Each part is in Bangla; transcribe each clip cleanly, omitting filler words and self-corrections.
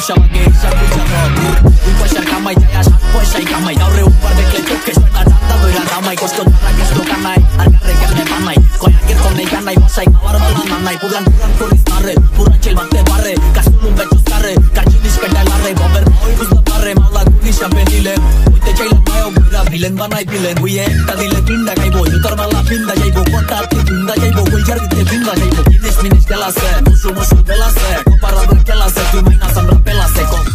সব আগে হিসাব বুঝাবো 2 পয়সা কামাই যায় 7 পয়সাই কামাই দাওরে উপর দেখলে চোখে সেটা জানতা লইরা দামাই কষ্ট না কিছু কানাই আর গারে গানে বানাই কয় আগের কোনে গানাই বসাই খাওয়ার বালা না নাই পুরান করিস পারে পুরা চেল মারতে পারে কাস্টম বেচুস করে কার জিনিস কাটালারে ববের ওই বুঝতে পারে মাওলা গুলি সামনে নিলে হইতে চাইলে মায়ও বুড়া ভিলেন বানাই দিলেন হইয়ে একটা দিলে তিনটা গাইবো জুতার মালা পিন্দা যাইবো কোনটা তিনটা যাইবো কইজার দিতে পিন্দা যাইবো জিনিস গেলাছে মুসু বেলাছে কপারাদের খেলাছে তুই মাইনা সামরা পেলাছে কম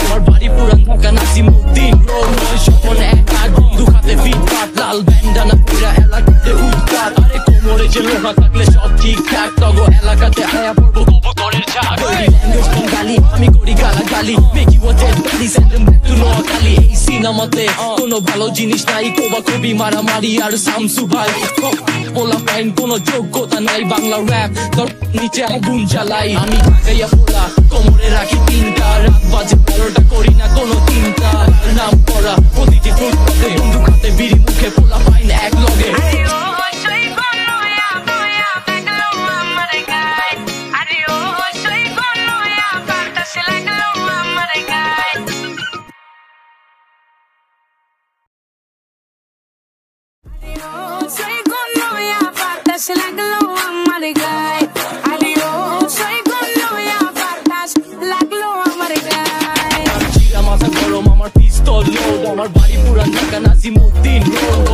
আমার বাড়ি পুরান ঢাকা নাসিমউদ্দিন রোড স্বপন একা বন্ধু খাতে ফিট পাট লাল ব্যান্ডানা পুরা এলাকাতে উৎপাত আরে কোমরে যে লোহা থাকলে সব ঠিকঠাক তগো এলাকাতে আয়া পড়বো কবুতরের ঝাঁক ল্যাঙ্গুয়েজ বাঙালি আমি করি গালাগালি মেকি ওয়াচের গালি সেন্ডেম টু নোয়াখালী এই সিনেমাতে কোনো ভালো জিনিস নাই কোবা কবি মারামারি আর শামসু ভাই পোলা পাইন কোনো যোগ্যতা নাই বাংলা র্যাপ তোর নিচে আগুন জ্বালাই আমি ঢাকাইয়া পোলা কোমরে রাখি তিনটা রাত বাজে 12টা করি না কোনো চিন্তা নাম করা প্রতিটি ফুটপাতে বন্ধু খাতে বিড়ি মুখে পোলা পাইন এক লগে আমার বাড়ি পুরান ঢাকা নাসিমউদ্দিন রোড